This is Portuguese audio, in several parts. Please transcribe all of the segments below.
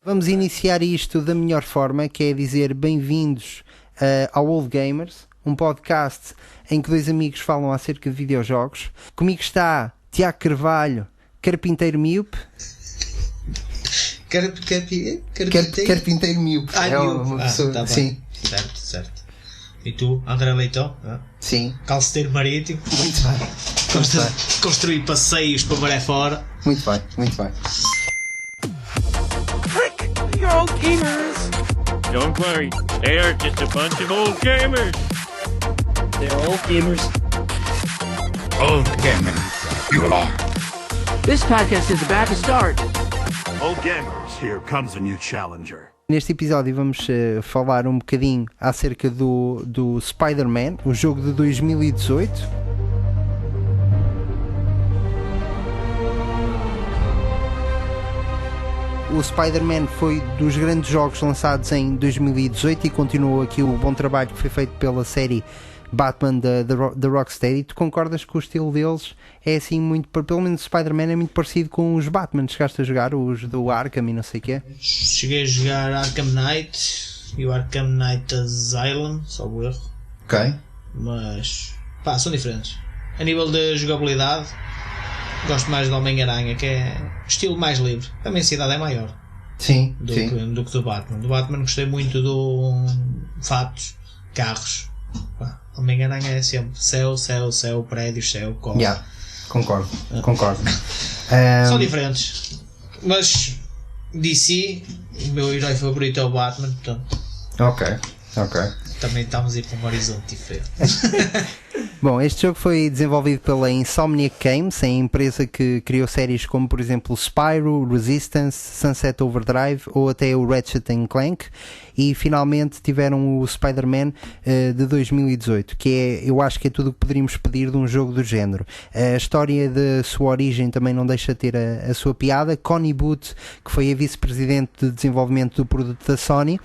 Vamos iniciar isto da melhor forma, que é dizer bem-vindos ao Old Gamers, um podcast em que dois amigos falam acerca de videojogos. Comigo está Tiago Carvalho, carpinteiro míope. Carpinteiro míope. Tá sim. Certo. E tu, André Leitão? Sim. Calceteiro marítimo. Muito bem. Construir passeios para maré fora. Muito bem. You're old gamers. Don't worry, they are just a bunch of old gamers. They're old gamers. Old gamers, you are. This podcast is about to start. Old gamers, here comes a new challenger. Neste episódio vamos falar um bocadinho acerca do Spider-Man, o jogo de 2018. O Spider-Man foi dos grandes jogos lançados em 2018 e continuou aqui o bom trabalho que foi feito pela série Batman da Rocksteady. Tu concordas que o estilo deles é assim muito, pelo menos o Spider-Man é muito parecido com os Batman? Chegaste a jogar os do Arkham e não sei o quê? Cheguei a jogar Arkham Knight e o Arkham Knight Asylum, só o erro. Ok. Mas, são diferentes. A nível de jogabilidade, gosto mais do Homem-Aranha, que é estilo mais livre. A imensidade é maior. Sim, do que do Batman. Do Batman gostei muito do fatos, carros. Homem-Aranha é sempre céu, prédios, céu, cor. Concordo. São diferentes. Mas DC, o meu herói favorito é o Batman, portanto. Ok. Também estamos a ir para um horizonte diferente. Bom, este jogo foi desenvolvido pela Insomniac Games, a empresa que criou séries como, por exemplo, Spyro, Resistance, Sunset Overdrive ou até o Ratchet & Clank, e finalmente tiveram o Spider-Man de 2018, que é, eu acho que é tudo o que poderíamos pedir de um jogo do género. A história da sua origem também não deixa de ter a sua piada. Connie Booth, que foi a vice-presidente de desenvolvimento do produto da Sony,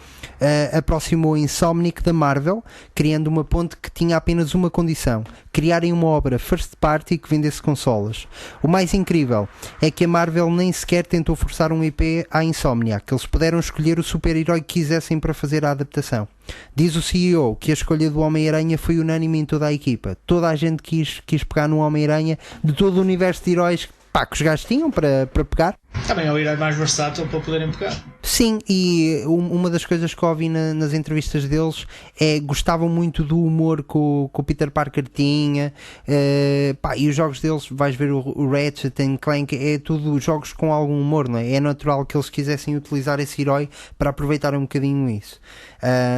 aproximou a Insomniac da Marvel, criando uma ponte que tinha apenas uma condição: criarem uma obra first party que vendesse consolas. O mais incrível é que a Marvel nem sequer tentou forçar um IP à Insomniac, que eles puderam escolher o super-herói que quisessem para fazer a adaptação. Diz o CEO que a escolha do Homem-Aranha foi unânime em toda a equipa. Toda a gente quis pegar no Homem-Aranha de todo o universo de heróis que os gajos tinham para pegar. Também é o herói mais versátil para poderem pegar. Sim, e uma das coisas que ouvi nas entrevistas deles é que gostavam muito do humor que o Peter Parker tinha, e os jogos deles, vais ver o Ratchet & Clank, é tudo jogos com algum humor, não é? É natural que eles quisessem utilizar esse herói para aproveitar um bocadinho isso.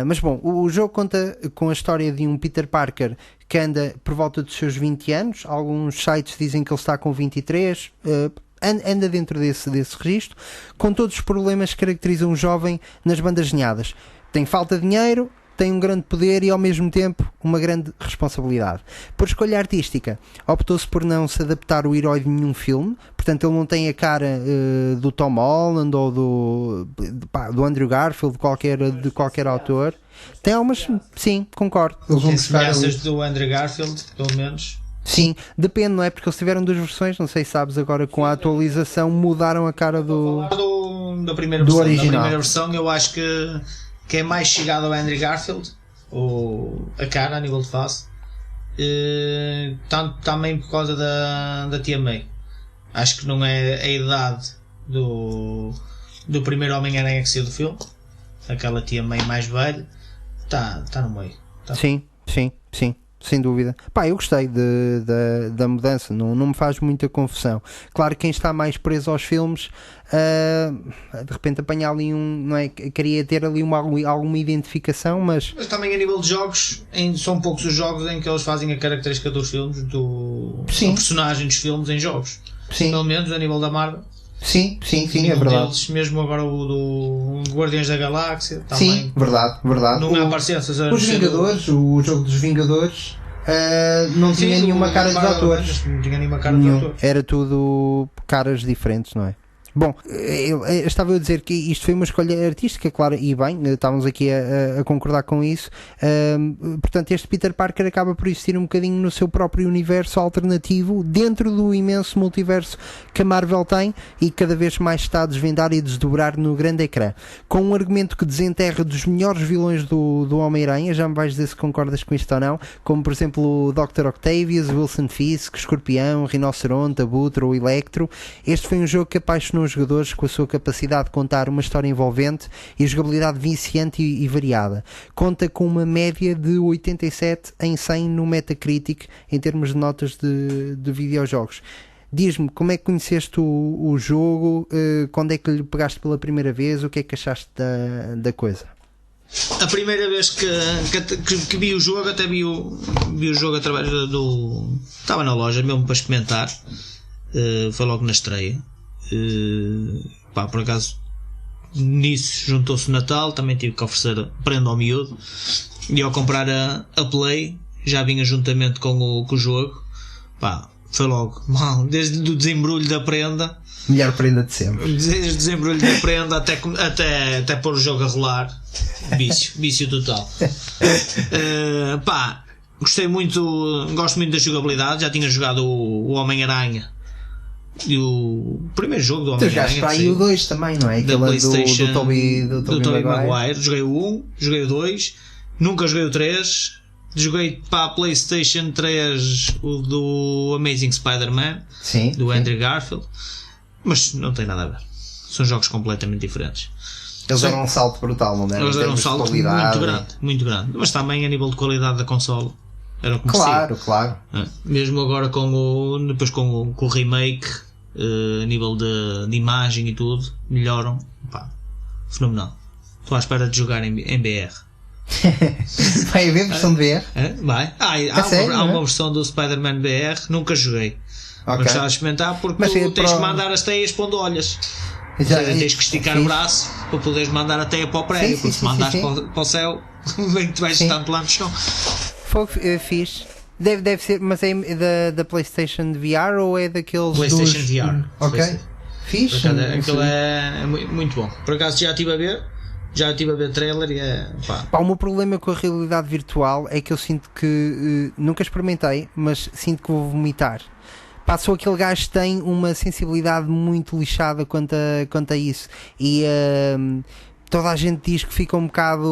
Mas bom, o jogo conta com a história de um Peter Parker que anda por volta dos seus 20 anos, alguns sites dizem que ele está com 23, anda dentro desse registro, com todos os problemas que caracterizam um jovem nas bandas desenhadas. Tem falta de dinheiro, tem um grande poder e ao mesmo tempo uma grande responsabilidade. Por escolha artística, optou-se por não se adaptar o herói de nenhum filme, portanto ele não tem a cara do Tom Holland ou do Andrew Garfield, de qualquer autor. Tem algumas, sim, concordo. Tem semelhanças do Andrew Garfield, pelo menos. Sim, depende, não é? Porque eles tiveram duas versões, não sei se sabes, agora com a atualização mudaram a cara da primeira do versão. original. Da primeira versão eu acho que é mais chegado ao Andrew Garfield, ou a cara a nível de face, tanto também por causa da Tia May. Acho que não é a idade do primeiro Homem-Aranha que saiu do filme, aquela Tia May mais velha, está no meio. Sim, sem dúvida. Eu gostei da mudança, não me faz muita confusão. Claro que quem está mais preso aos filmes, de repente apanha ali não é? Queria ter ali alguma identificação, mas também a nível de jogos, são poucos os jogos em que eles fazem a característica dos filmes, do personagem dos filmes em jogos. Sim. Pelo menos a nível da Marvel. Sim, é verdade. Deles, mesmo agora o do Guardiões da Galáxia também. Sim, verdade. Não há parecenças. Os Vingadores, o jogo dos Vingadores, não tinha nenhuma cara dos atores. Não tinha nenhuma cara dos atores. Era tudo caras diferentes, não é? Bom, eu estava a dizer que isto foi uma escolha artística, claro, e bem, estávamos aqui a concordar com isso. Portanto, este Peter Parker acaba por existir um bocadinho no seu próprio universo alternativo, dentro do imenso multiverso que a Marvel tem e cada vez mais está a desvendar e desdobrar no grande ecrã. Com um argumento que desenterra dos melhores vilões do Homem-Aranha, já me vais dizer se concordas com isto ou não, como por exemplo o Dr. Octavius, Wilson Fisk, Escorpião, Rinoceronte, Abutre ou Electro. Este foi um jogo que apaixonou os jogadores com a sua capacidade de contar uma história envolvente e jogabilidade viciante e variada. Conta com uma média de 87 em 100 no Metacritic em termos de notas de videojogos. Diz-me, como é que conheceste o jogo? Quando é que lhe pegaste pela primeira vez? O que é que achaste da coisa? A primeira vez que vi o jogo, até vi o jogo através do... Estava na loja mesmo para experimentar. Foi logo na estreia. Por acaso nisso juntou-se o Natal, também tive que oferecer prenda ao miúdo, e ao comprar a Play já vinha juntamente com o jogo. Foi logo mal, desde o desembrulho da prenda, melhor prenda de sempre, desde o desembrulho da prenda até pôr o jogo a rolar, vício total. Gostei muito, gosto muito da jogabilidade, já tinha jogado o Homem-Aranha e o primeiro jogo do Homem-Aranha. Tu já está aí o 2 também, não é? Da PlayStation, do Tobey Maguire. Joguei o 1, joguei o 2, nunca joguei o 3. Joguei para a PlayStation 3 o do Amazing Spider-Man, do Andrew Garfield, mas não tem nada a ver. São jogos completamente diferentes. Eles deram um salto brutal, não deram? Eles deram um salto muito grande. Mas também a nível de qualidade da consola era o que merecia. Claro. Mesmo agora com o remake, a nível de imagem e tudo, melhoram. Fenomenal. Estou à espera de jogar em BR. Vai haver versão de VR? Vai. Há uma versão do Spider-Man BR, nunca joguei. Mas estava a experimentar porque tu tens que mandar as teias para onde olhas. Tens que esticar o braço para poderes mandar a teia para o prédio, porque se mandares para o céu, vem que tu vais tanto lá no chão. Foi fixe. Deve ser, mas é da PlayStation de VR ou é daqueles PlayStation VR? Ok. Fixe. Aquilo é muito bom. Por acaso já estive a ver trailer e o meu problema com a realidade virtual é que eu sinto que nunca experimentei, mas sinto que vou vomitar. Sou aquele gajo que tem uma sensibilidade muito lixada quanto a isso, e toda a gente diz que fica um bocado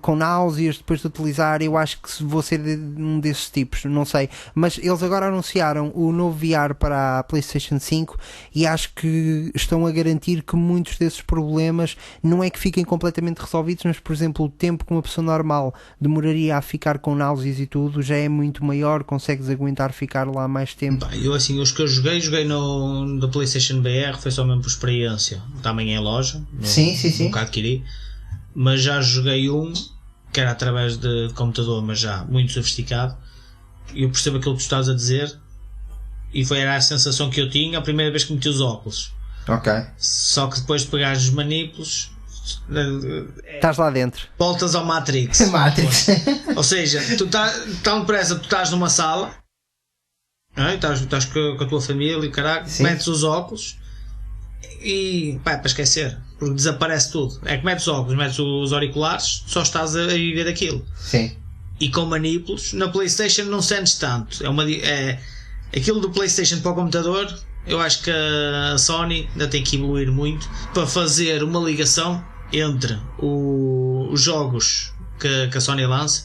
com náuseas depois de utilizar. Eu acho que vou ser um desses tipos, não sei. Mas eles agora anunciaram o novo VR para a PlayStation 5 e acho que estão a garantir que muitos desses problemas não é que fiquem completamente resolvidos, mas, por exemplo, o tempo que uma pessoa normal demoraria a ficar com náuseas e tudo já é muito maior, consegues aguentar ficar lá mais tempo. Eu assim, os que eu joguei da PlayStation VR foi só mesmo por experiência, também em loja. Sim. Nunca adquiri, mas já joguei um que era através de computador, mas já muito sofisticado, e eu percebo aquilo que tu estás a dizer, e era a sensação que eu tinha a primeira vez que meti os óculos. Só que depois de pegares os manípulos, estás lá dentro, voltas ao Matrix. Ou seja, tu tão depressa, tu estás numa sala, estás com a tua família e caralho, metes os óculos e para esquecer, porque desaparece tudo. É que metes os óculos, metes os auriculares, só estás a viver aquilo. E com manípulos, na PlayStation não sentes tanto. Aquilo do PlayStation para o computador, eu acho que a Sony ainda tem que evoluir muito para fazer uma ligação entre os jogos que a Sony lança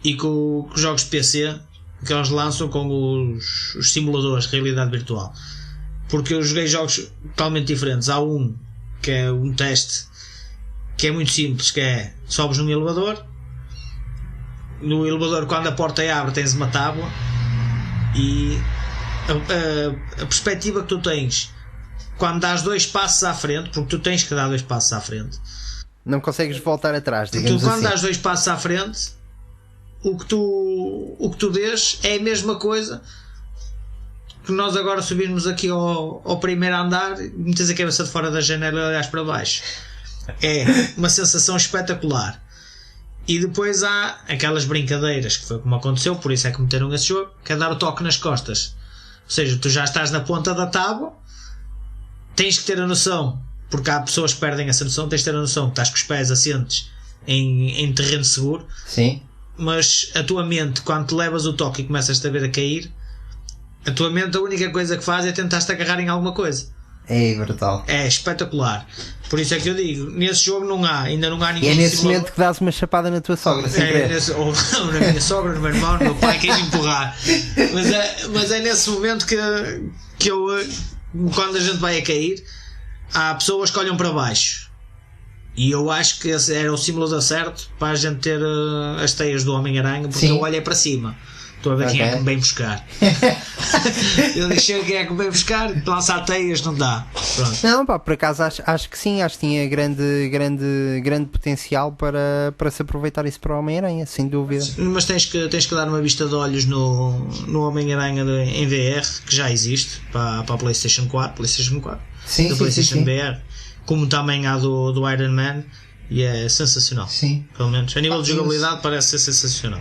e com os jogos de PC que eles lançam com os simuladores de realidade virtual. Porque eu joguei jogos totalmente diferentes. Há um que é um teste que é muito simples, que é sobes num elevador, no elevador quando a porta abre tens uma tábua e a perspectiva que tu tens quando dás 2 passos à frente, porque tu tens que dar 2 passos à frente, não consegues voltar atrás, digamos tu, quando assim. dás 2 passos à frente, o que tu vês é a mesma coisa que nós agora subirmos aqui ao primeiro andar, metes a cabeça de fora da janela e olhas para baixo. É uma sensação espetacular. E depois há aquelas brincadeiras, que foi como aconteceu, por isso é que meteram esse jogo, que é dar o toque nas costas. Ou seja, tu já estás na ponta da tábua tens que ter a noção, porque há pessoas que perdem essa noção, tens de ter a noção que estás com os pés assentes em terreno seguro. Sim. Mas a tua mente, quando te levas o toque e começas a ver a cair, a tua mente a única coisa que faz é tentar-te agarrar em alguma coisa. É brutal. É espetacular. Por isso é que eu digo, nesse jogo ainda não há ninguém. E é nesse momento que dás uma chapada na tua sogra, ou na minha sogra, no meu irmão, no meu pai, quem me empurrar. Mas é nesse momento que eu, quando a gente vai a cair, há pessoas que olham para baixo. E eu acho que esse era o símbolo certo para a gente ter as teias do Homem-Aranha, porque eu olhei para cima. Estou a ver quem é que me vem buscar. Eu deixei quem é que me vem buscar, lançar teias não dá. Pronto. Não, pá, por acaso acho que sim, acho que tinha grande potencial para se aproveitar isso para o Homem-Aranha, sem dúvida. Mas tens que dar uma vista de olhos no Homem-Aranha em VR, que já existe para a PlayStation 4, Sim, da PlayStation VR, como também há do Iron Man, e é sensacional. Sim. Pelo menos a nível de jogabilidade parece ser sensacional.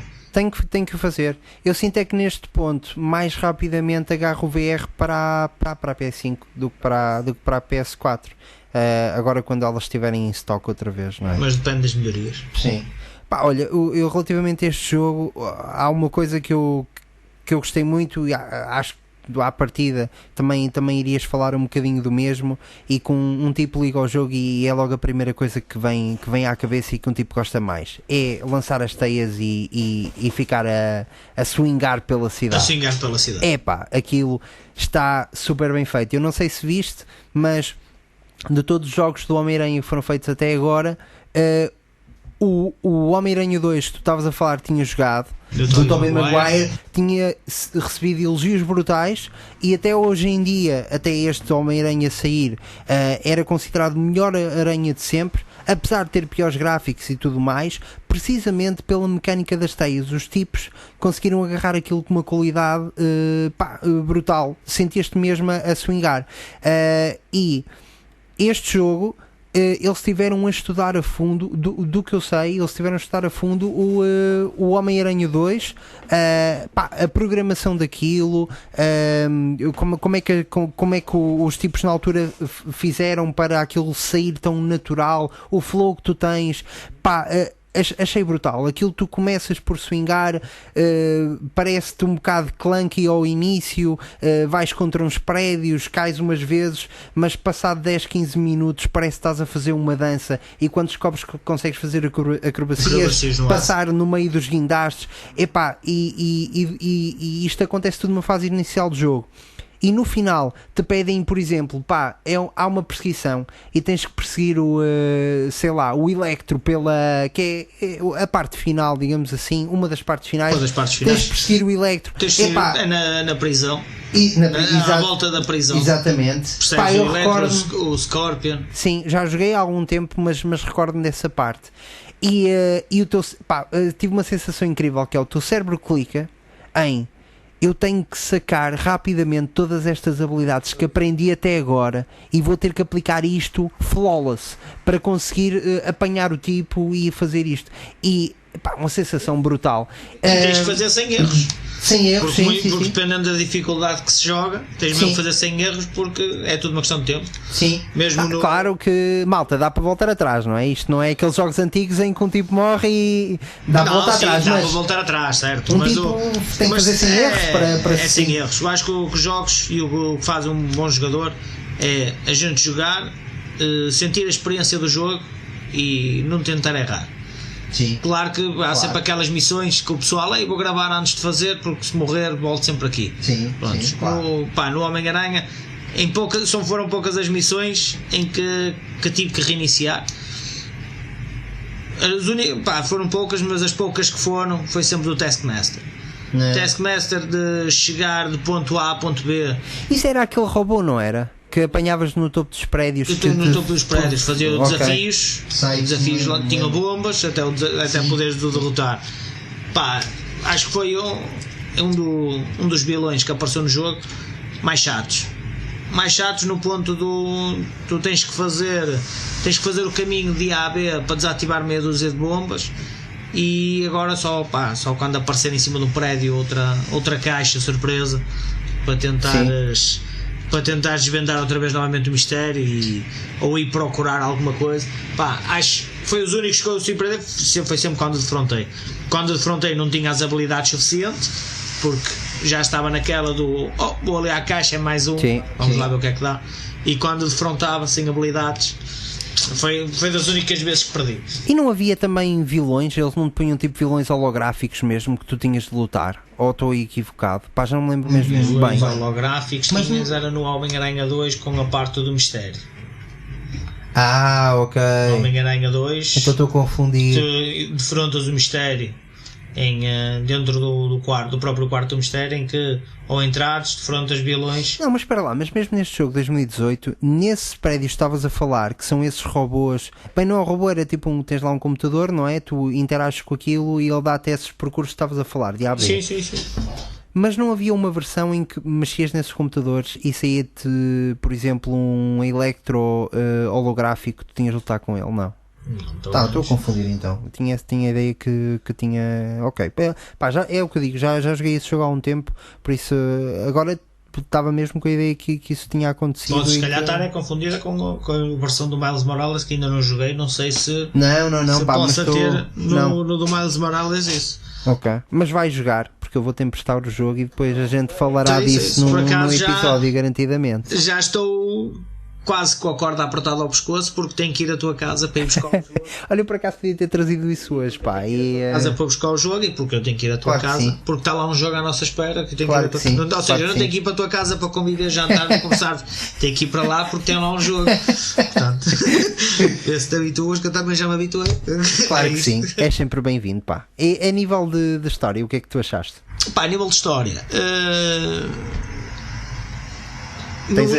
Tenho que fazer. Eu sinto é que neste ponto mais rapidamente agarro o VR para a PS5 do que para a PS4. Agora quando elas estiverem em stock outra vez, não é? Mas depende das melhorias. Sim. Pá, olha, eu relativamente a este jogo, há uma coisa que eu gostei muito e acho que à partida também irias falar um bocadinho do mesmo, e com um tipo liga ao jogo e é logo a primeira coisa que vem à cabeça e que um tipo gosta mais, é lançar as teias e ficar a swingar pela cidade. Epá, aquilo está super bem feito. Eu não sei se viste, mas de todos os jogos do Homem-Aranha que foram feitos até agora, o Homem-Aranha 2 que tu estavas a falar tinha jogado, do Tobey Maguire, tinha recebido elogios brutais, e até hoje em dia, até este Homem-Aranha sair, era considerado o melhor aranha de sempre, apesar de ter piores gráficos e tudo mais, precisamente pela mecânica das teias. Os tipos conseguiram agarrar aquilo com uma qualidade brutal, sentias-te mesmo a swingar, e este jogo eles tiveram a estudar a fundo, do que eu sei, eles tiveram a estudar a fundo o Homem-Aranha 2, a programação daquilo, como é que os tipos na altura fizeram para aquilo sair tão natural, o flow que tu tens, achei brutal. Aquilo tu começas por swingar, parece-te um bocado clunky ao início, vais contra uns prédios, cais umas vezes, mas passado 10, 15 minutos parece que estás a fazer uma dança, e quando descobres que consegues fazer acrobacias, passar no meio dos guindastes, e isto acontece tudo numa fase inicial do jogo. E no final te pedem, por exemplo, há uma perseguição e tens que perseguir o Electro que é a parte final, digamos assim, uma das partes finais. Tens que perseguir o Electro. Na prisão. À volta da prisão. Exatamente. Persegues o Electro, o Scorpion. Sim, já joguei há algum tempo, mas recordo-me dessa parte. E o teu, tive uma sensação incrível, que é o teu cérebro clica em: eu tenho que sacar rapidamente todas estas habilidades que aprendi até agora e vou ter que aplicar isto flawless para conseguir apanhar o tipo e fazer isto. E uma sensação brutal. Tens de fazer sem erros. Sem erros, porque dependendo da dificuldade que se joga, tens mesmo de fazer sem erros, porque é tudo uma questão de tempo. Sim. Claro que, malta, dá para voltar atrás, não é? Isto não é aqueles jogos antigos em que um tipo morre e dá para voltar atrás. Dá para voltar atrás, certo? Mas tem que fazer sem erros para sem erros. Eu acho que os jogos e o que faz um bom jogador é a gente jogar, sentir a experiência do jogo e não tentar errar. Sim. Claro que há sempre aquelas missões que o pessoal vou gravar antes de fazer, porque se morrer volto sempre aqui. Sim, claro. No Homem-Aranha foram poucas as missões em que tive que reiniciar. Foram poucas, mas as poucas que foram foi sempre do Taskmaster. Taskmaster, de chegar de ponto A a ponto B. Isso era aquele robô, não era? Que apanhavas no topo dos prédios. No topo dos prédios, fazia desafios. Desafios lá, tinha bombas até poderes de derrotar. Acho que foi um dos vilões que apareceu no jogo mais chatos no ponto do tu tens que fazer o caminho de A a B para desativar meia dúzia de bombas, e agora só quando aparecer em cima do prédio outra caixa surpresa para tentares para tentar desvendar outra vez novamente o mistério ou ir procurar alguma coisa. Pá, acho que foi os únicos que eu surpreendi. Foi sempre quando defrontei. Quando defrontei não tinha as habilidades suficientes, porque já estava naquela do vou ali à caixa, é mais um, vamos lá ver o que é que dá. E quando defrontava sem habilidades, foi das únicas vezes que perdi. E não havia também vilões? Eles não te punham tipo vilões holográficos mesmo que tu tinhas de lutar? Ou estou equivocado? Pá, já não me lembro mesmo bem. Os holográficos tinhas era no Homem-Aranha 2 com a parte do mistério. Ah, ok. Homem-Aranha 2. Então estou a confundir. Tu defrontas o mistério dentro do próprio quarto do mistério, em que ou entrares, defrontas vilões. Não, mas espera lá, mas mesmo neste jogo de 2018, nesse prédio estavas a falar que são esses robôs. Bem, não é um robô, era tipo tens lá um computador, não é? Tu interages com aquilo e ele dá-te esses percursos que estavas a falar, de A a B. Sim. Mas não havia uma versão em que mexias nesses computadores e saía-te, por exemplo, um electro holográfico que tu tinhas de lutar com ele, não? Estou a confundir então. Tinha a ideia que tinha. Ok, pá, já é o que eu digo, já joguei esse jogo há um tempo, por isso agora estava mesmo com a ideia que isso tinha acontecido. Pode se calhar estar confundida com a versão do Miles Morales, que ainda não joguei, não sei se. Não, se pá, possa mas ter no do Miles Morales isso. Ok, mas vai jogar, porque eu vou-te emprestar o jogo e depois a gente falará disso num episódio, garantidamente. Já estou quase com a corda apertada ao pescoço, porque tenho que ir à tua casa para ir buscar o jogo. Olha, por acaso podia ter trazido isso hoje, pá. Casa para buscar o jogo, e porque eu tenho que ir à tua casa, porque está lá um jogo à nossa espera, que eu tenho que ir à tua casa. Ou seja, eu não tenho que ir para a tua casa para conviver, jantar e conversar, tenho que ir para lá porque tem lá um jogo. Portanto, se te habituas, que eu também já me habituei. Claro que sim, és sempre bem-vindo, pá. E a nível de história, o que é que tu achaste? Pá, a nível de história,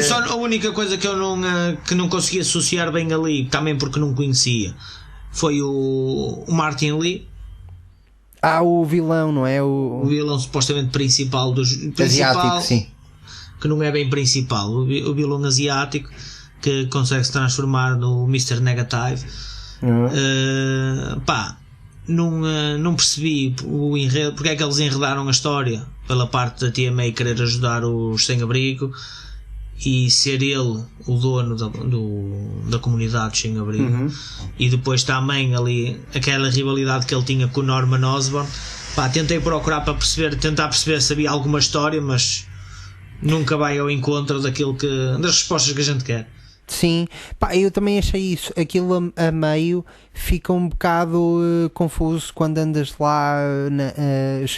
só a única coisa que eu não consegui associar bem ali, também porque não conhecia, foi o Martin Lee. O vilão, não é? O vilão supostamente principal asiático, sim. Que não é bem principal, o vilão asiático que consegue se transformar no Mr. Negative. Não percebi o enredo, porque é que eles enredaram a história pela parte da Tia May querer ajudar os sem-abrigo e ser ele o dono da comunidade de sem-abrigo, e depois também ali aquela rivalidade que ele tinha com o Norman Osborn. Pá, tentei procurar para tentar perceber se havia alguma história, mas nunca vai ao encontro das respostas que a gente quer. Sim, pá, eu também achei isso. Aquilo a meio fica um bocado confuso quando andas lá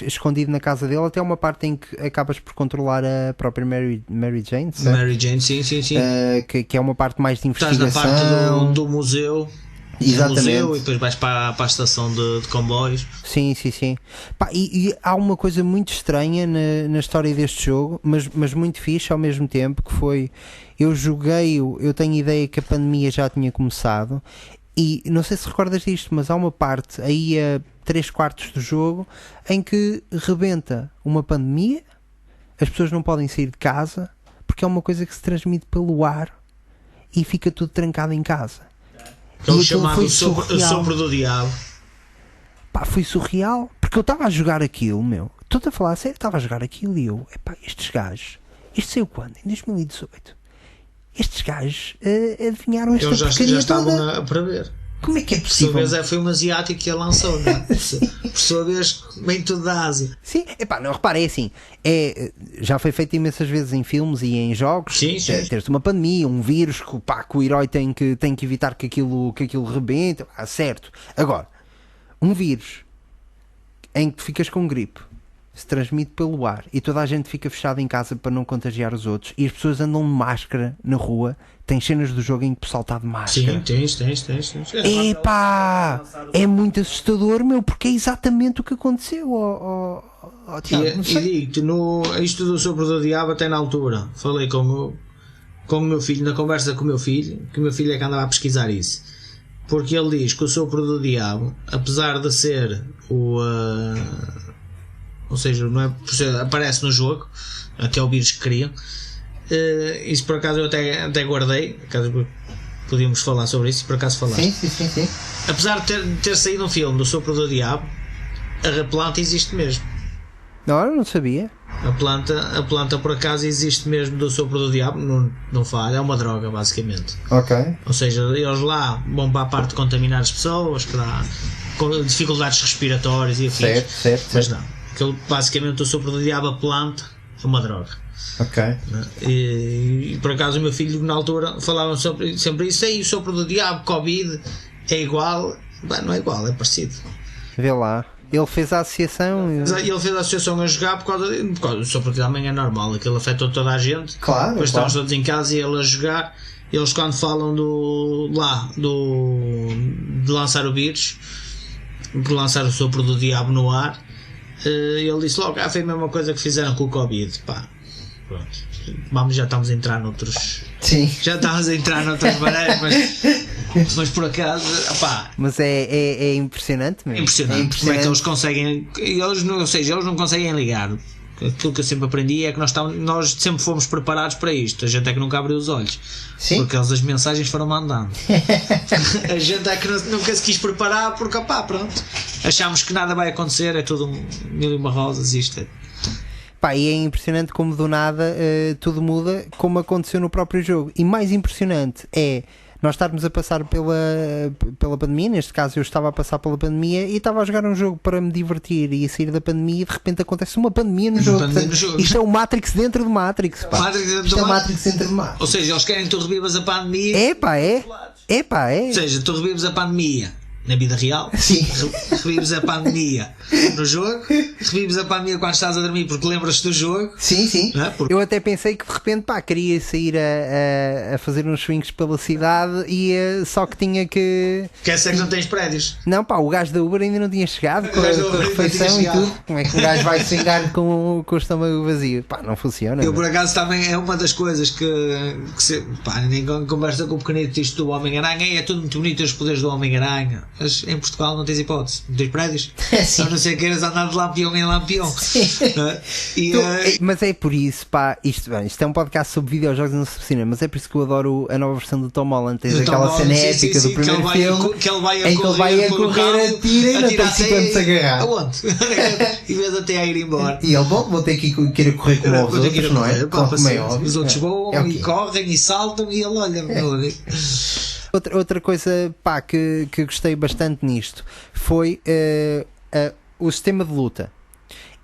escondido na casa dele, até uma parte em que acabas por controlar a própria Mary Jane, certo? Mary Jane, sim. Que é uma parte mais de investigação. Estás na parte do museu. Exatamente. Museu, e depois vais para a estação de comboios. Sim. Pá, e há uma coisa muito estranha na história deste jogo, mas muito fixe ao mesmo tempo, que foi, eu tenho ideia que a pandemia já tinha começado, e não sei se recordas disto, mas há uma parte aí a 3/4 do jogo em que rebenta uma pandemia, as pessoas não podem sair de casa porque é uma coisa que se transmite pelo ar e fica tudo trancado em casa. É o chamado sopro do diabo. Pá, foi surreal, porque eu estava a jogar aquilo, meu. Estou-te a falar a sério, estava a jogar aquilo e eu, estes gajos, isto saiu quando? Em 2018. Estes gajos adivinharam esta porcaria já estavam toda. a prever. Como é que é Por sua possível? vez foi um asiático que a lançou, não é? Por sua vez vem tudo da Ásia. Sim, não, repara, é assim, já foi feito imensas vezes em filmes e em jogos. Sim. Ter-se uma pandemia, um vírus que o herói tem que evitar que aquilo rebente, certo. Agora, um vírus em que tu ficas com gripe, se transmite pelo ar e toda a gente fica fechada em casa para não contagiar os outros, e as pessoas andam de máscara na rua. Tem cenas do jogo em que o pessoal está de máscara. Sim, tens. Epá, é muito assustador, meu, porque é exatamente o que aconteceu. Tiago, e digo-te, isto do sopro do diabo, até na altura falei com o meu filho, na conversa com o meu filho, que o meu filho é que andava a pesquisar isso, porque ele diz que o sopro do diabo, apesar de ser ou seja, não é, aparece no jogo, que é o vírus que criam. Isso por acaso eu até guardei, caso podíamos falar sobre isso, por acaso falaste. Sim. Apesar de ter saído um filme do Sopro do Diabo, a planta existe mesmo. Não, eu não sabia. A planta por acaso existe mesmo do sopro do diabo, não falha, é uma droga basicamente. Ok. Ou seja, eles lá vão para a parte de contaminar as pessoas, que dá com dificuldades respiratórias e afins. Certo. Mas não, aquilo, basicamente o sopro do diabo, a planta, é uma droga. Ok. E por acaso o meu filho na altura falava sempre isso aí, o sopro do diabo, Covid, é igual. Bem, não é igual, é parecido. Vê lá. Ele fez a associação. Ele fez a associação a jogar por causa do sopro do diabo, também é normal, aquilo afetou toda a gente. Claro. Depois estamos todos em casa e ele a jogar. Eles quando falam de lançar o vírus, de lançar o sopro do diabo no ar, ele disse logo, foi a mesma coisa que fizeram com o Covid. Pá, pronto. Já estamos a entrar noutros. Sim. Já estamos a entrar noutras maneiras, mas por acaso, opá, mas é impressionante mesmo. Impressionante. Como é que eles conseguem. Eles não conseguem ligar. Aquilo que eu sempre aprendi é que nós sempre fomos preparados para isto. A gente é que nunca abriu os olhos. Sim. Porque as mensagens foram mandando. A gente é que nunca se quis preparar porque, opá, pronto. Achámos que nada vai acontecer, é tudo mil e uma rosas, isto é. Pá, e é impressionante como do nada tudo muda, como aconteceu no próprio jogo. E mais impressionante é nós estarmos a passar pela pandemia. Neste caso eu estava a passar pela pandemia e estava a jogar um jogo para me divertir e a sair da pandemia, e de repente acontece uma pandemia no jogo. Portanto, isto é o Matrix dentro do Matrix, pá. Isto é o Matrix dentro do Matrix. Ou seja, eles querem que tu revivas a pandemia. É. Ou seja, tu revives a pandemia na vida real. Sim. Revives a pandemia no jogo, revives a pandemia quando estás a dormir porque lembras-te do jogo. Sim. É? Eu até pensei que de repente, pá, queria sair a fazer uns swings pela cidade e só que tinha que. Quer ser que não tens prédios? Não, pá, o gajo da Uber ainda não tinha chegado com a refeição e tudo. Como é que um gajo vai swingar com o estômago vazio? Pá, não funciona. Eu por acaso também é uma das coisas que pá, ninguém conversa com o pequenito isto do Homem-Aranha. É tudo muito bonito os poderes do Homem-Aranha. Mas em Portugal não tens hipótese, não tens prédios. A não ser que queiras andar de lampião em lampião. Mas é por isso, pá, isto é um podcast sobre videojogos e não sobre cinema, mas é por isso que eu adoro a nova versão do Tom Holland. Tens aquela cena épica do primeiro filme que ele vai em que ele vai a correr, atira e não tem 50 de agarrar. Aonde? Em vez de até a ir embora. E ele, vou ter que ir a correr com os outros, não é? Como é óbvio. Os outros voam e correm e saltam e ele olha. Outra coisa, pá, que gostei bastante nisto foi o sistema de luta.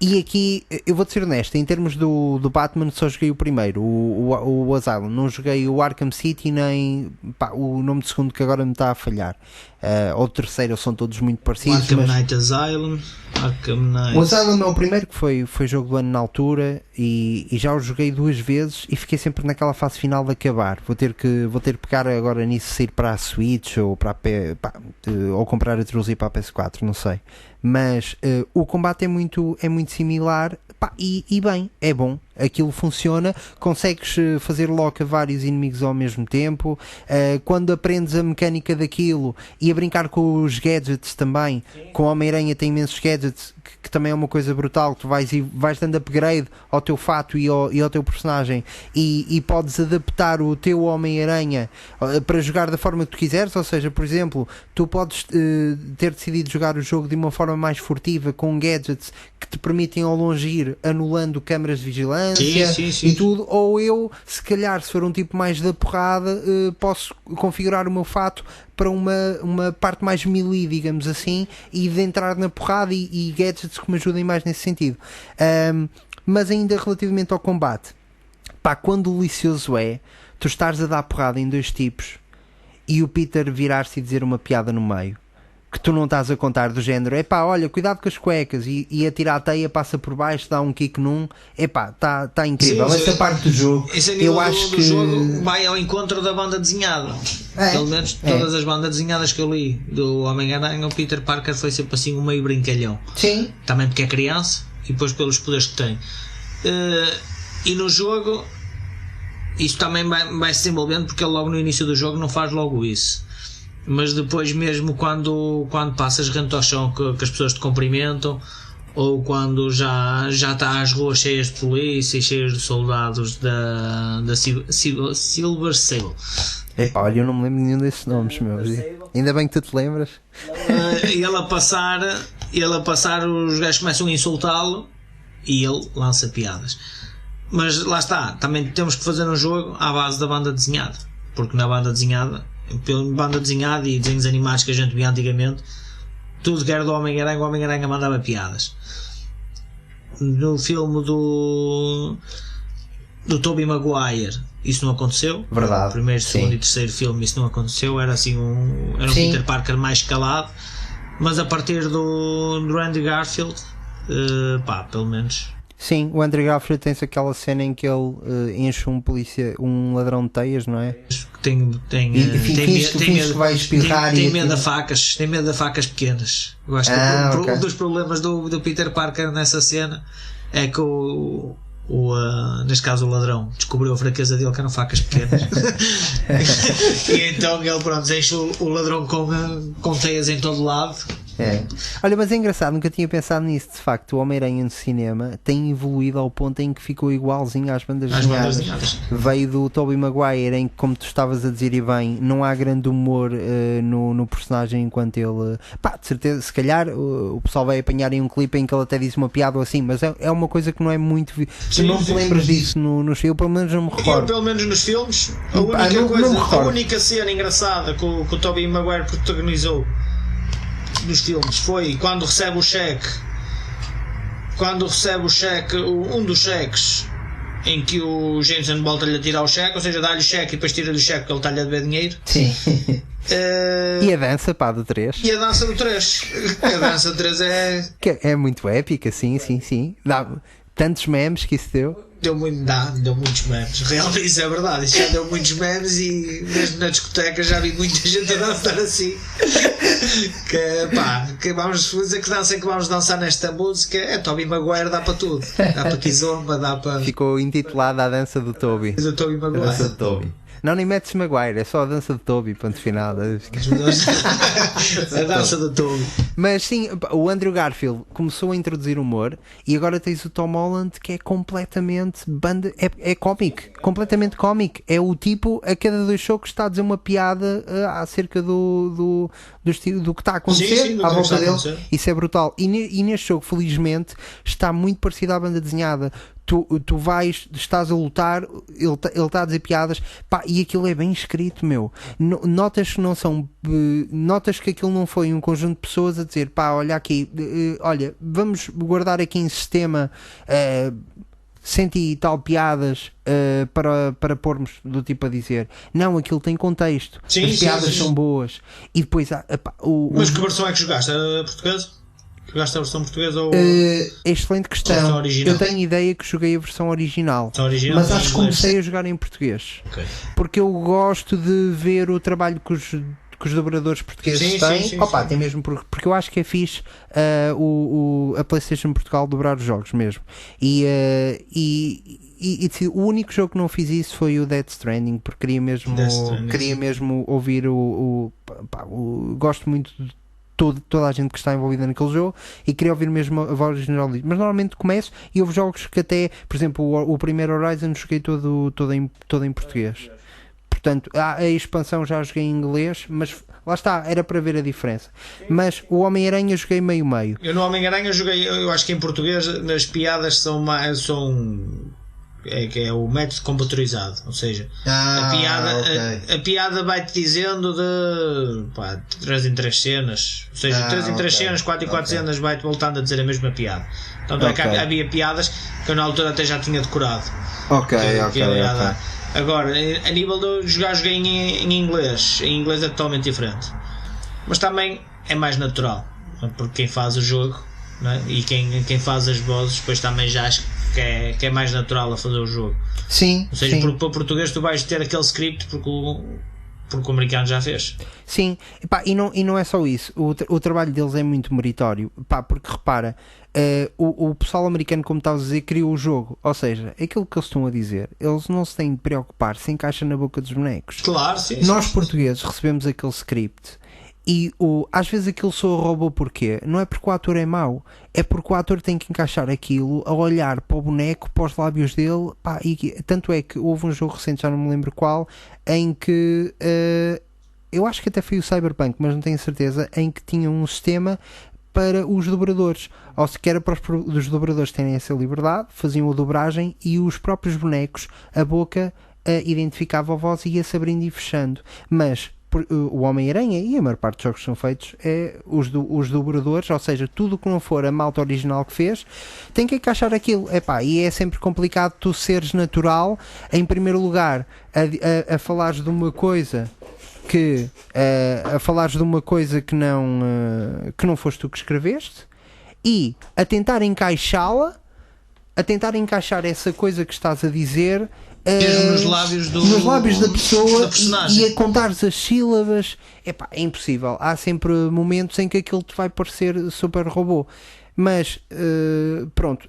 E aqui, eu vou-te ser honesto, em termos do Batman só joguei o primeiro, o Asylum, não joguei o Arkham City nem o nome do segundo que agora me está a falhar, ou o terceiro, são todos muito parecidos. Arkham Knight Asylum, Arkham Knight. O Asylum é o primeiro que foi jogo do ano na altura e já o joguei 2 vezes e fiquei sempre naquela fase final de acabar. Vou ter que pegar agora nisso, sair para a Switch ou ou comprar a trilogia para a PS4, não sei. Mas o combate é muito similar, pá, e bem, é bom, aquilo funciona, consegues fazer lock a vários inimigos ao mesmo tempo, quando aprendes a mecânica daquilo e a brincar com os gadgets também. Com o Homem-Aranha tem imensos gadgets, que também é uma coisa brutal, tu vais dando upgrade ao teu fato e ao teu personagem e podes adaptar o teu Homem-Aranha para jogar da forma que tu quiseres. Ou seja, por exemplo, tu podes ter decidido jogar o jogo de uma forma mais furtiva, com gadgets que te permitem ao longe ir anulando câmaras de vigilância. Sim. E tudo, ou eu, se calhar, se for um tipo mais da porrada, posso configurar o meu fato para uma parte mais melee, digamos assim, e de entrar na porrada e gadgets que me ajudem mais nesse sentido. Mas ainda relativamente ao combate, pá, quando delicioso é tu estares a dar porrada em 2 tipos e o Peter virar-se e dizer uma piada no meio que tu não estás a contar, do género, epá, olha, cuidado com as cuecas, e atira a teia, passa por baixo, dá um kick num, epá, tá incrível. Sim, essa parte do jogo, eu acho que jogo vai ao encontro da banda desenhada. Pelo menos todas as bandas desenhadas que eu li do Homem-Aranha, o Peter Parker foi sempre assim um meio brincalhão. Sim. Também porque é criança e depois pelos poderes que tem. E no jogo isso também vai se desenvolvendo, porque ele logo no início do jogo não faz logo isso. Mas depois, mesmo quando passas rente ao chão, que as pessoas te cumprimentam, ou quando já está as ruas cheias de polícia e cheias de soldados da Silver Sable. Olha, eu não me lembro nenhum desses nomes, meu. Ainda bem que tu te lembras. E ele a passar, os gajos começam a insultá-lo e ele lança piadas. Mas lá está, também temos que fazer um jogo à base da banda desenhada, porque na banda desenhada, pela banda desenhada e desenhos animados que a gente via antigamente, tudo que era do Homem-Aranha, o Homem-Aranha mandava piadas. No filme do Tobey Maguire isso não aconteceu. Verdade. No primeiro, segundo Sim. e terceiro filme isso não aconteceu, era assim um Peter Parker mais escalado, mas a partir do Andrew Garfield, pelo menos. Sim, o Andrew Garfield tem-se aquela cena em que ele enche um ladrão de teias, não é? Tem finge que vai espirrar tem e medo de facas, tem medo de facas pequenas. Eu acho que ok. um dos problemas do Peter Parker nessa cena é que neste caso o ladrão descobriu a fraqueza dele, que eram facas pequenas. E então ele, pronto, enche o ladrão com teias em todo lado. É. Olha, mas é engraçado, nunca tinha pensado nisso. De facto, o Homem-Aranha no cinema tem evoluído ao ponto em que ficou igualzinho às bandas desenhadas. Veio do Tobey Maguire, em que, como tu estavas a dizer e bem, não há grande humor no personagem enquanto ele... de certeza, se calhar o pessoal vai apanhar em um clipe em que ele até diz uma piada ou assim, mas é uma coisa que não é muito... Tu não te lembras disso nos filmes? Pelo menos não me recordo. Eu, pelo menos nos filmes, a única cena engraçada que o Tobey Maguire protagonizou dos filmes foi quando recebe o cheque, um dos cheques em que o Jameson volta-lhe a tirar o cheque, ou seja, dá-lhe o cheque e depois tira-lhe o cheque porque ele está-lhe a dever dinheiro. Sim. E a dança, do 3. E a dança do 3. A dança do 3 é muito épica, sim. Dá tantos memes que isso deu. Deu muitos memes, realmente isso é verdade, isso já deu muitos memes e mesmo na discoteca já vi muita gente a dançar assim. Que vamos dizer que dança que vamos dançar nesta música é Tobey Maguire, dá para tudo, dá para Kizomba, dá para... Ficou intitulada a dança do Tobey. Do Tobey Maguire. A dança do Tobey. Não, nem metes Maguire, é só a dança do Tobey, ponto final. A dança do Tobey. Mas sim, o Andrew Garfield começou a introduzir humor e agora tens o Tom Holland que é completamente é cómico, completamente cómico. É o tipo, a cada 2 socos está a dizer uma piada acerca do que está a acontecer à volta dele. Isso é brutal. E neste jogo, felizmente, está muito parecido à banda desenhada. Tu estás a lutar, ele está a dizer piadas, e aquilo é bem escrito, meu. Notas que não são, notas que aquilo não foi um conjunto de pessoas a dizer, olha aqui, olha, vamos guardar aqui em sistema 100 e tal piadas para pormos do tipo a dizer, não, aquilo tem contexto, as piadas são boas. E depois mas que versão é que jogaste? A portuguesa? Jogaste a versão portuguesa ou... excelente questão. Eu tenho ideia que joguei a versão original, mas acho que comecei a jogar em português. Okay. Porque eu gosto de ver o trabalho que os dobradores portugueses têm. Tem mesmo porque eu acho que é fixe a PlayStation Portugal dobrar os jogos mesmo. E o único jogo que não fiz isso foi o Death Stranding, porque queria mesmo ouvir gosto muito de toda a gente que está envolvida naquele jogo e queria ouvir mesmo a voz original. Mas normalmente começo e houve jogos que até, por exemplo, o primeiro Horizon joguei todo em português. Portanto, a expansão já joguei em inglês, mas lá está, era para ver a diferença. Mas o Homem-Aranha joguei meio-meio. Eu no Homem-Aranha joguei, eu acho que em português as piadas são é o método computadorizado, ou seja, a piada vai-te dizendo de 3 em 3 cenas, ou seja, 3 em 3 cenas, 4 em 4 cenas, vai-te voltando a dizer a mesma piada. Então é que havia piadas que eu na altura até já tinha decorado. Agora, a nível de joguei em inglês é totalmente diferente, mas também é mais natural, porque quem faz o jogo, não é? E quem faz as vozes depois também já acho que é mais natural a fazer o jogo. Sim. Ou seja, porque para o português tu vais ter aquele script porque o americano já fez. Sim, e não é só isso. O trabalho deles é muito meritório, porque repara, o pessoal americano, como estavas a dizer, criou o jogo. Ou seja, aquilo que eles estão a dizer, eles não se têm de preocupar se encaixa na boca dos bonecos. Claro, sim. Nós portugueses recebemos aquele script e às vezes aquilo soa robô porquê? Não é porque o ator é mau, é porque o ator tem que encaixar aquilo a olhar para o boneco, para os lábios dele, e tanto é que houve um jogo recente, já não me lembro qual, em que eu acho que até foi o Cyberpunk, mas não tenho certeza, em que tinha um sistema para os dobradores, ou se quer para os dobradores terem essa liberdade, faziam a dobragem e os próprios bonecos, a boca identificava a voz e ia-se abrindo e fechando. Mas o Homem-Aranha e a maior parte dos jogos que são feitos os dobradores, ou seja, tudo que não for a malta original que fez tem que encaixar aquilo. E é sempre complicado tu seres natural, em primeiro lugar a falares de uma coisa que não foste tu que escreveste, e a tentar encaixar essa coisa que estás a dizer mesmo nos lábios da pessoa, personagem. e a contares as sílabas. É impossível. Há sempre momentos em que aquilo te vai parecer super robô. Mas pronto,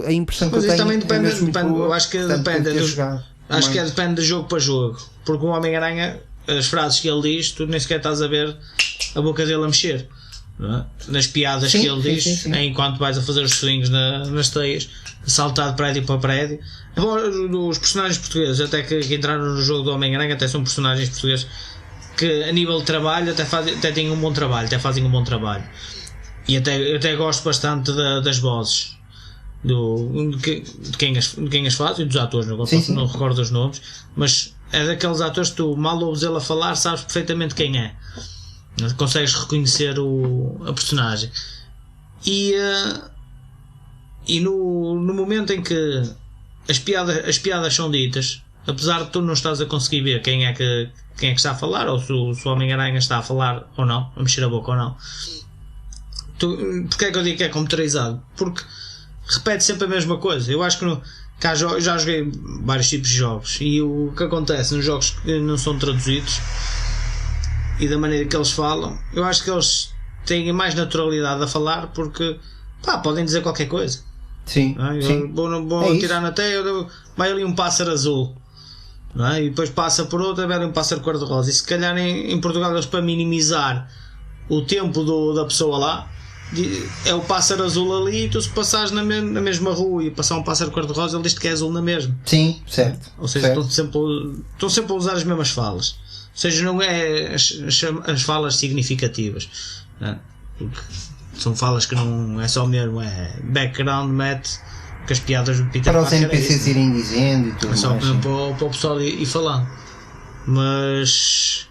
a impressão que eu tenho também depende, eu acho que depende de jogo para jogo, porque o Homem-Aranha, as frases que ele diz, tu nem sequer estás a ver a boca dele a mexer, não é? Nas piadas que ele diz, enquanto vais a fazer os swings nas teias, a saltar de prédio para prédio. Bom, os personagens portugueses até que entraram no jogo do Homem-Aranha até são personagens portugueses que a nível de trabalho até têm um bom trabalho, até fazem um bom trabalho. E até gosto bastante das vozes de quem as faz e dos atores, não recordo os nomes, mas é daqueles atores que tu mal ouves ele a falar, sabes perfeitamente quem é, consegues reconhecer a personagem. E no momento em que as piadas são ditas, apesar de tu não estás a conseguir ver quem é que está a falar, ou se o Homem-Aranha está a falar ou não, a mexer a boca ou não. Porque é que eu digo que é computarizado? Porque repete sempre a mesma coisa. Eu acho que já joguei vários tipos de jogos, e o que acontece nos jogos que não são traduzidos e da maneira que eles falam, eu acho que eles têm mais naturalidade a falar, porque podem dizer qualquer coisa. Sim, vou tirar na teia, vai ali um pássaro azul, não é? E depois passa por outro, vai ali um pássaro cor-de-rosa. E se calhar em Portugal eles, para minimizar o tempo da pessoa lá, é o pássaro azul ali, e tu, se passares na mesma rua e passar um pássaro cor-de-rosa, ele diz que é azul na mesma. Sim, certo. Ou seja, estão sempre a usar as mesmas falas. Ou seja, não é as falas significativas, não é? Porque são falas que não é só mesmo, é background, mete que as piadas do Peter para Parker os NPCs irem dizendo e tudo. É só mais, mesmo para o pessoal ir falando. Mas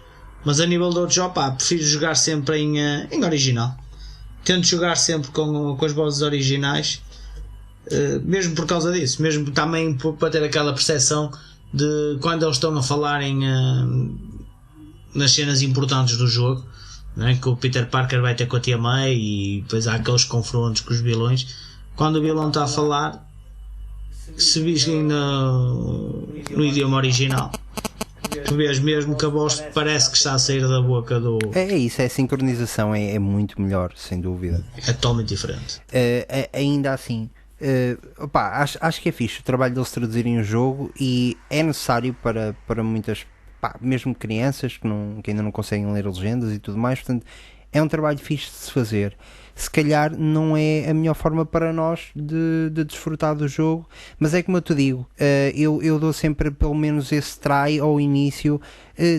a nível de outro jogo, prefiro jogar sempre em original. Tento jogar sempre com as vozes originais, mesmo por causa disso, mesmo também para ter aquela percepção de quando eles estão a falar nas cenas importantes do jogo, não é? Que o Peter Parker vai ter com a Tia May, e depois há aqueles confrontos com os vilões. Quando o vilão está a falar, se virem no idioma original, tu vês mesmo que a voz parece que está a sair da boca do... É isso, a sincronização é muito melhor, sem dúvida. É totalmente diferente. Ainda assim, acho que é fixe o trabalho deles traduzirem o jogo, e é necessário para muitas, mesmo crianças que ainda não conseguem ler legendas e tudo mais. Portanto, é um trabalho fixe de se fazer. Se calhar não é a melhor forma para nós de desfrutar do jogo, mas é como eu te digo, eu dou sempre pelo menos esse try ao início,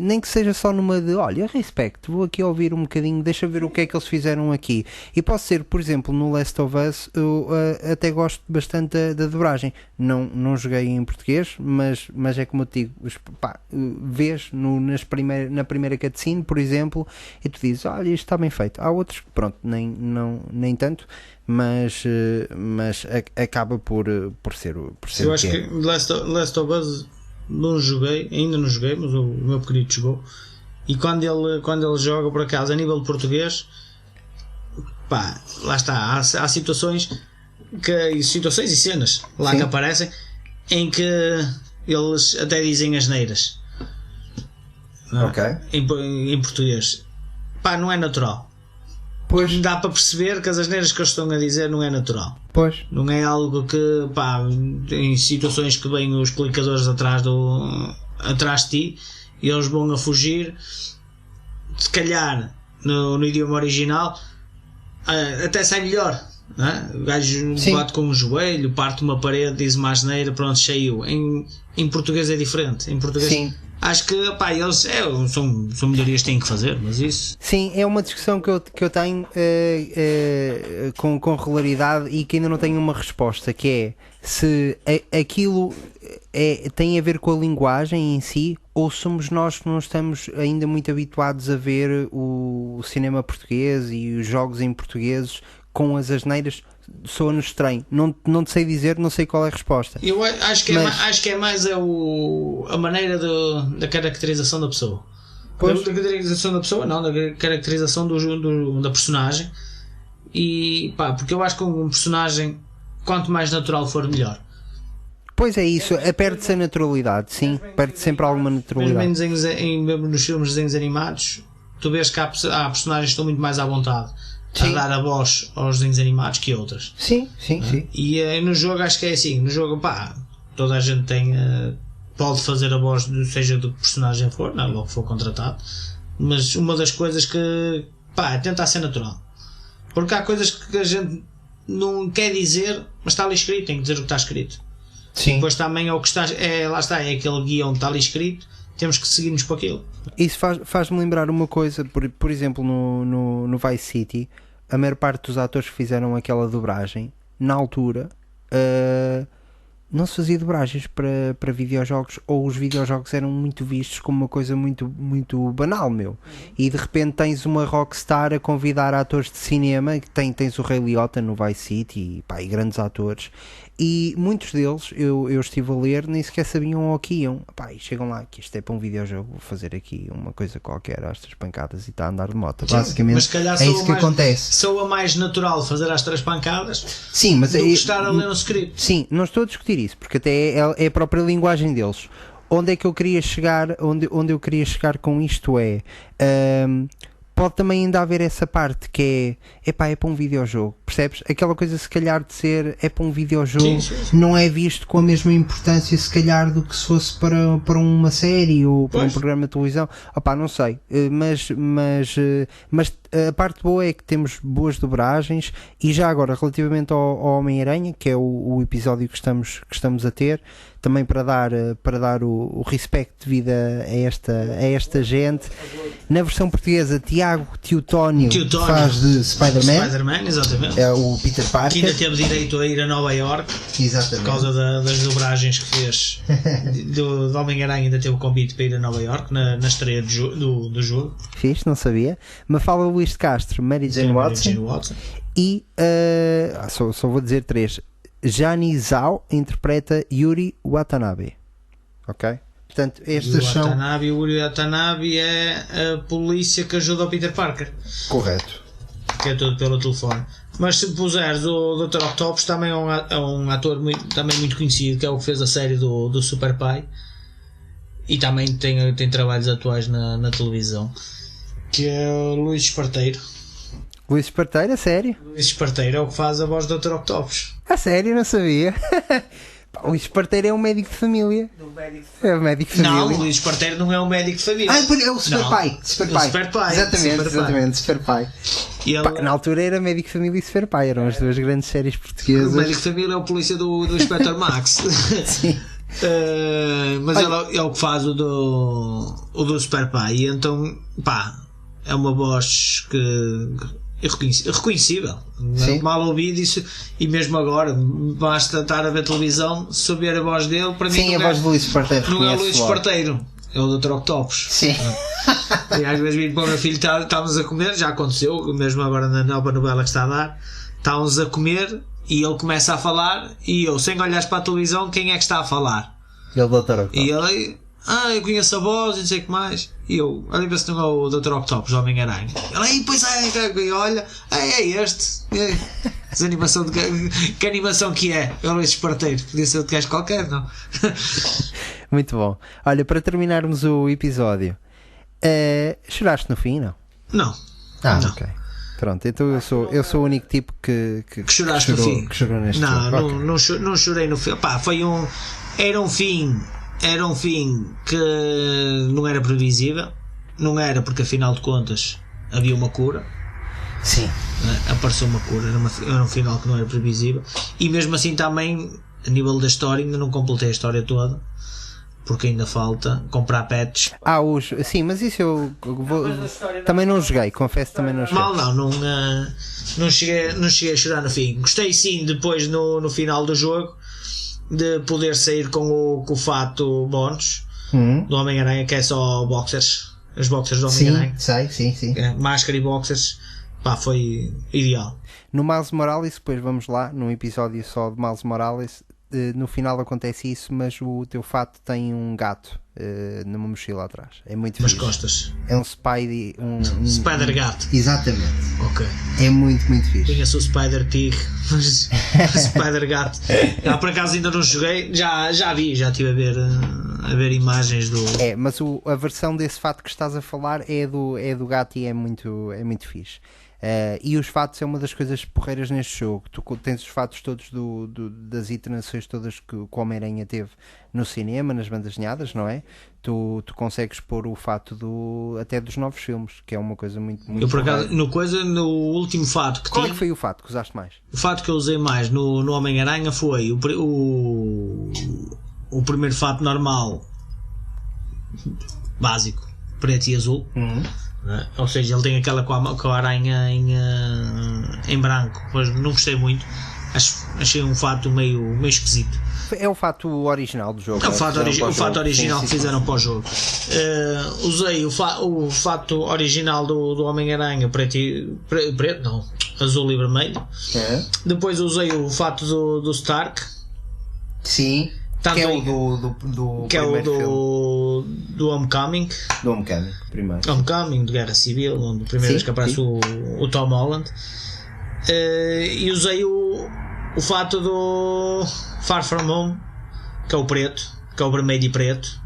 nem que seja só numa de, olha, respeito, vou aqui ouvir um bocadinho, deixa ver o que é que eles fizeram aqui. E pode ser, por exemplo, no Last of Us, eu até gosto bastante da dobragem. Não joguei em português, mas é como eu te digo, vês na primeira cutscene, por exemplo, e tu dizes, olha, isto está bem feito. Há outros que, pronto, nem tanto, mas acaba por ser eu acho que Last of Us ainda não joguei, mas o meu pequenito jogou, e quando ele joga, por acaso, a nível de português, lá está, há situações e cenas lá, sim, que aparecem em que eles até dizem asneiras, em português, não é natural. Pois. Dá para perceber que as asneiras que eles estão a dizer não é natural. Pois. Não é algo que, em situações que vêm os clicadores atrás de ti e eles vão a fugir, se calhar no idioma original até sai melhor não é? O gajo Sim. bate com um joelho, parte uma parede, diz uma asneira, pronto, cheio. Em português é diferente. Em português, Sim. acho que pá, eles são melhorias que têm que fazer, mas isso. Sim, é uma discussão que eu tenho com regularidade e que ainda não tenho uma resposta, que é se aquilo tem a ver com a linguagem em si, ou somos nós que não estamos ainda muito habituados a ver o cinema português e os jogos em portugueses com as asneiras. Soa-nos estranho, não te sei dizer, não sei qual é a resposta. Eu acho que é mais a maneira da caracterização da pessoa. Pois. Da caracterização da pessoa, não, da caracterização da personagem. E pá, porque eu acho que um personagem, quanto mais natural for, melhor. Pois é isso, perde-se a naturalidade, sim, perde sempre alguma naturalidade. Mesmo nos filmes de desenhos animados, tu vês que há personagens que estão muito mais à vontade a dar a voz aos desenhos animados que outras. Sim. E no jogo acho que é assim, no jogo pá, toda a gente tem pode fazer a voz, seja do que personagem for, não, logo que for contratado, mas uma das coisas que pá, é tentar ser natural, porque há coisas que a gente não quer dizer, mas está ali escrito, tem que dizer o que está escrito. Sim. Depois também é o que está, lá está, é aquele guião que está ali escrito, temos que seguir-nos para aquilo. Isso faz-me lembrar uma coisa, por exemplo, no Vice City, a maior parte dos atores que fizeram aquela dobragem, na altura, não se fazia dobragens para videojogos, ou os videojogos eram muito vistos como uma coisa muito, muito banal, meu. E de repente tens uma rockstar a convidar atores de cinema, tens o Ray Liotta no Vice City, e, pá, e grandes atores, e muitos deles, eu estive a ler, nem sequer sabiam ao que iam. Pá, e chegam lá, que isto é para um videojogo, vou fazer aqui uma coisa qualquer, às 3 pancadas, e está a andar de moto. Basicamente, mas se calhar é isso que acontece. Soa mais natural fazer às 3 pancadas, sim, mas do que estar a ler um script. Sim, não estou a discutir isso, porque até é a própria linguagem deles. Onde é que eu queria chegar, onde eu queria chegar com isto pode também ainda haver essa parte que é para um videojogo, percebes? Aquela coisa se calhar de ser é para um videojogo, sim. Não é visto com a mesma importância se calhar do que se fosse para uma série ou para um programa de televisão. Opá, não sei, mas a parte boa é que temos boas dobragens. E já agora, relativamente ao Homem-Aranha, que é o episódio que estamos a ter, também para dar o respeito devido a esta gente. Na versão portuguesa, Tiago Teotónio faz de Spider-Man, exatamente. É o Peter Parker, que ainda teve direito a ir a Nova York, exatamente, por causa das dobragens que fez do Homem-Aranha. Ainda teve o convite para ir a Nova York na estreia do jogo. Fiz, não sabia. Mafalda Luís de Castro, Mary Jane Watson. E só vou dizer 3. Jani Zhao interpreta Yuri Watanabe. Ok? Portanto, estas são. Yuri Watanabe é a polícia que ajuda o Peter Parker. Correto. Que é tudo pelo telefone. Mas se puseres o Dr. Octopus, também é um ator também muito conhecido, que é o que fez a série do Super Pai. E também tem trabalhos atuais na televisão. Que é o Luís Esparteiro. Luís Esparteiro, a sério? Luís Esparteiro é o que faz a voz do Dr. Octopus. A sério, não sabia. O Luís Esparteiro é um médico de família. É um médico de família. Não, o Luís Esparteiro não é um médico de família. É o Super Pai. Exatamente, Super Pai. Na altura era médico de família e Super Pai. Eram as duas grandes séries portuguesas. O médico de família é o polícia do Inspector Max. Sim. Mas ele é o que faz o do Super Pai. E então, pá, é uma voz que reconhecível, mal ouvido isso, e mesmo agora basta estar a ver televisão, saber a voz dele, para mim. Sim, a voz do Luís Esparteiro. Não é o Luís Esparteiro, é o Dr. Octopus. Sim. E às vezes vim para o meu filho, estávamos a comer, já aconteceu, mesmo agora na nova novela que está a dar, estávamos a comer e ele começa a falar e eu, sem olhar para a televisão, quem é que está a falar? Ele, Dr. Octopus. E ele, eu conheço a voz e não sei o que mais. E eu, olha para se não é o Dr. Octopus, o Homem-Aranha. Ele, pois e olha, é este. Que animação que é? É o Luís Esparteiro. Podia ser de gajo qualquer, não? Muito bom. Olha, para terminarmos o episódio, choraste no fim, não? Não. Não. Ok. Pronto, então eu sou o único tipo que choraste no fim. Que chorou neste jogo. Não chorei no fim. Pá, era um fim que não era previsível, não era, porque afinal de contas havia uma cura. Sim. Apareceu uma cura, era um final que não era previsível, e mesmo assim também a nível da história ainda não completei a história toda, porque ainda falta comprar patches. Sim, mas isso eu vou, também não joguei, confesso, também não joguei. Mal não cheguei a chorar no fim. Gostei sim depois no final do jogo de poder sair com o fato bónus do Homem-Aranha, que é só boxers, as boxers do Homem-Aranha. Sim. Máscara e boxers, pá, foi ideal. No Miles Morales, depois vamos lá, num episódio só de Miles Morales, no final acontece isso, mas o teu fato tem um gato numa mochila atrás. É muito Nas fixe. costas. É um Spidey. Spider Gato. Exatamente. Ok. É muito fixe. Conheço o Spider Pig, mas o Spider Gato. Por acaso ainda não joguei, já vi, já estive a ver imagens do. Mas a versão desse fato que estás a falar é do gato e é muito fixe. E os fatos é uma das coisas porreiras neste jogo. Tu tens os fatos todos das iterações todas que o Homem-Aranha teve no cinema, nas bandas desenhadas, não é? Tu consegues pôr o fato até dos novos filmes, que é uma coisa muito Eu por acaso, no último fato que Qual tinha, é que foi o fato que usaste mais? o fato que eu usei mais no Homem-Aranha foi o primeiro fato normal, básico, preto e azul. Né? Ou seja, ele tem aquela com a aranha em branco, mas não gostei muito. Achei um fato meio esquisito. É o fato original do jogo. É o fato original que fizeram para o jogo. Usei o fato original do Homem-Aranha preto, não, azul e vermelho. Depois usei o fato do Stark. Sim. Tanto que é o do que é o do Homecoming. Do Homecoming, primeiro. Homecoming, de Guerra Civil, onde a primeira vez que aparece o Tom Holland. E usei o fato do Far From Home, que é o preto, que é o vermelho e preto.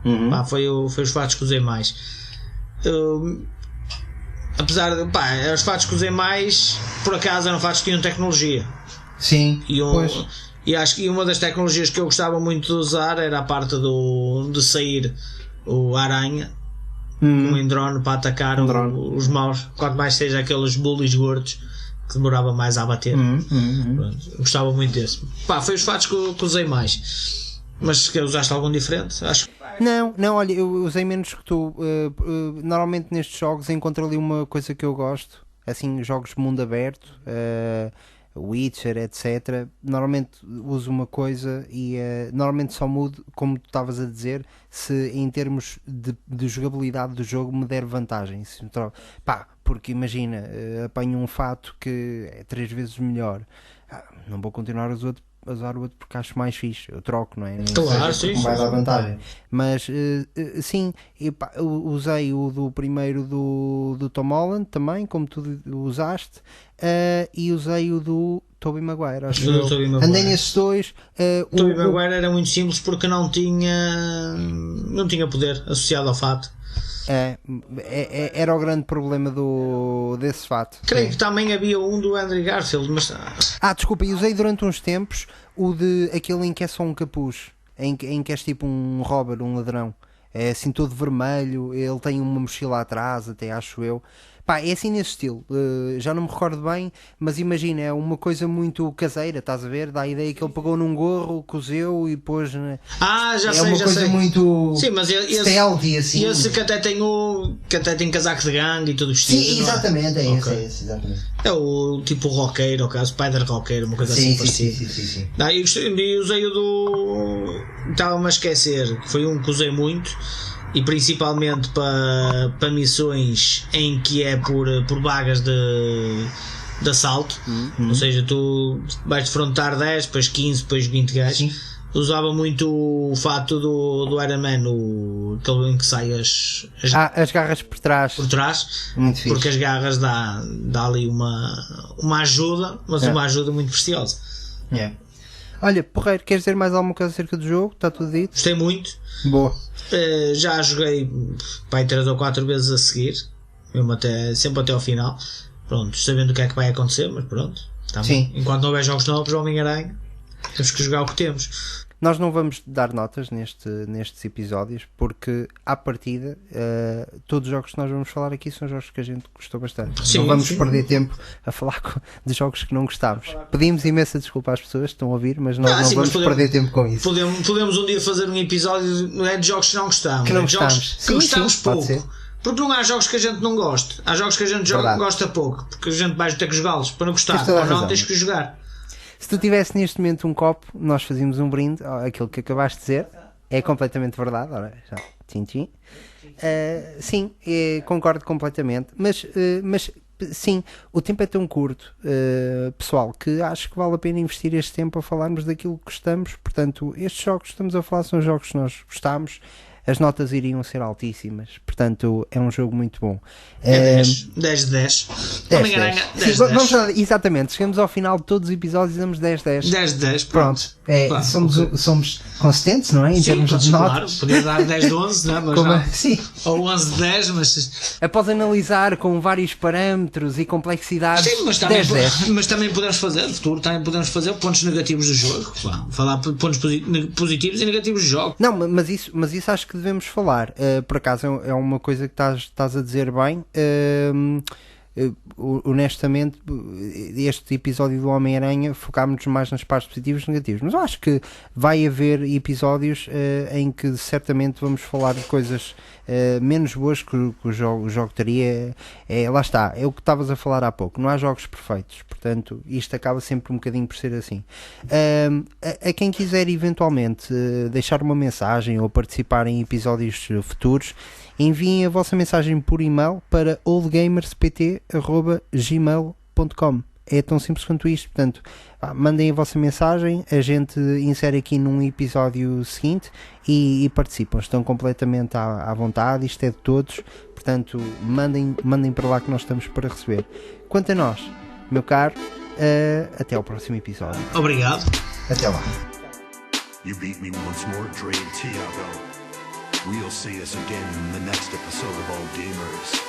Foi os fatos que usei mais. Apesar de, os fatos que usei mais, por acaso eram fatos que tinham tecnologia. Sim, E acho que uma das tecnologias que eu gostava muito de usar era a parte de sair o Aranha com um drone para atacar os maus, quanto mais seja aqueles bullies gordos que demorava mais a abater. Pronto, gostava muito desse. Foi os fatos que usei mais. Mas que usaste algum diferente? Acho. Não, olha, eu usei menos que tu. Normalmente nestes jogos encontro ali uma coisa que eu gosto, assim, jogos de mundo aberto, Witcher, etc. Normalmente uso uma coisa e normalmente só mudo, como tu estavas a dizer, se em termos de jogabilidade do jogo me der vantagem. Porque imagina, apanho um fato que é 3 vezes melhor, não vou continuar a usar o outro porque acho mais fixe, eu troco, não é? Claro, sim. Vai dar vantagem. Mas sim, usei o do primeiro do Tom Holland também, como tu usaste, e usei o do Tobey Maguire. Andei nesses dois. O Tobey Maguire era muito simples porque não tinha poder associado ao fato. Era o grande problema desse fato. Creio que também havia um do Andrew Garfield, mas desculpa, e usei durante uns tempos aquele em que é só um capuz, em que és tipo um robber, um ladrão, é assim todo vermelho, ele tem uma mochila atrás, até acho eu. É assim nesse estilo, já não me recordo bem, mas imagina, é uma coisa muito caseira, estás a ver? Dá a ideia que ele pegou num gorro, cozeu e pôs. Já sei, uma coisa muito. Sim, mas stealthy, assim. E esse que até tem casaco de gangue e tudo vestido. Sim, exatamente, é esse, exatamente. É o tipo roqueiro, o Spider Roqueiro, uma coisa assim parecida. Sim. E usei o do. Estava-me a esquecer, que foi um que usei muito. E principalmente para missões em que é por vagas de assalto, ou seja, tu vais defrontar 10, depois 15, depois 20 gajos. Usava muito o fato do Iron Man, aquele em que sai as garras por trás. Muito porque fixe. As garras dá ali uma ajuda, mas uma ajuda muito preciosa. Olha, Porreiro, queres dizer mais alguma coisa acerca do jogo? Está tudo dito? Gostei muito. Boa. Já joguei 3 ou 4 vezes a seguir, sempre até ao final. Pronto, sabendo o que é que vai acontecer, mas pronto. Enquanto não houver jogos novos, Homem-Aranha, temos que jogar o que temos. Nós não vamos dar notas nestes episódios, porque à partida todos os jogos que nós vamos falar aqui são jogos que a gente gostou bastante. Sim, não vamos sim. perder tempo a falar de jogos que não gostámos. Pedimos imensa desculpa às pessoas que estão a ouvir, mas nós não sim, vamos mas perder tempo com isso. Podemos um dia fazer um episódio de jogos que não gostamos, Que não de jogos gostamos. que Sim, gostamos sim, pode pouco. ser. Porque não há jogos que a gente não goste. Há jogos que a gente Verdade. gosta pouco. Porque a gente vai ter que jogá-los para não gostar. Tens toda a Ou não, razão. tens que jogar. Se tu tivesse neste momento um copo, nós fazíamos um brinde, aquilo que acabaste de dizer é completamente verdade. Ora, já, tchim. Sim, concordo completamente, mas sim, o tempo é tão curto, pessoal, que acho que vale a pena investir este tempo a falarmos daquilo que gostamos. Portanto, estes jogos que estamos a falar são jogos que nós gostamos. As notas iriam ser altíssimas, portanto é um jogo muito bom. É 10 de 10. Homem-Aranha 10 de 10. Vamos lá, exatamente, chegamos ao final de todos os episódios e damos 10-10. 10 de 10, Pronto, Claro. somos consistentes, não é? Em termos de claro, notas. podia dar 10 de 11, não é? Mas não. Sim. Ou 11 de 10, mas... Após analisar com vários parâmetros e complexidades, Sim, mas também, 10-10. mas também podemos fazer, no futuro também podemos fazer pontos negativos do jogo. Falar pontos positivos e negativos do jogo. Não, mas isso acho que devemos falar. Por acaso é uma coisa que estás a dizer bem. Honestamente, este episódio do Homem-Aranha focámos-nos mais nas partes positivas e negativas, mas eu acho que vai haver episódios em que certamente vamos falar de coisas menos boas que o jogo teria. Lá está, é o que estavas a falar há pouco, não há jogos perfeitos, portanto isto acaba sempre um bocadinho por ser assim. A quem quiser eventualmente deixar uma mensagem ou participar em episódios futuros, enviem a vossa mensagem por e-mail para oldgamerspt@gmail.com. É tão simples quanto isto. Portanto, mandem a vossa mensagem, a gente insere aqui num episódio seguinte e participam. Estão completamente à vontade, isto é de todos. Portanto, mandem para lá que nós estamos para receber. Quanto a nós, meu caro, até ao próximo episódio. Obrigado. Até lá. You beat me once more, Dre and Tiago. We'll see us again in the next episode of All Gamers.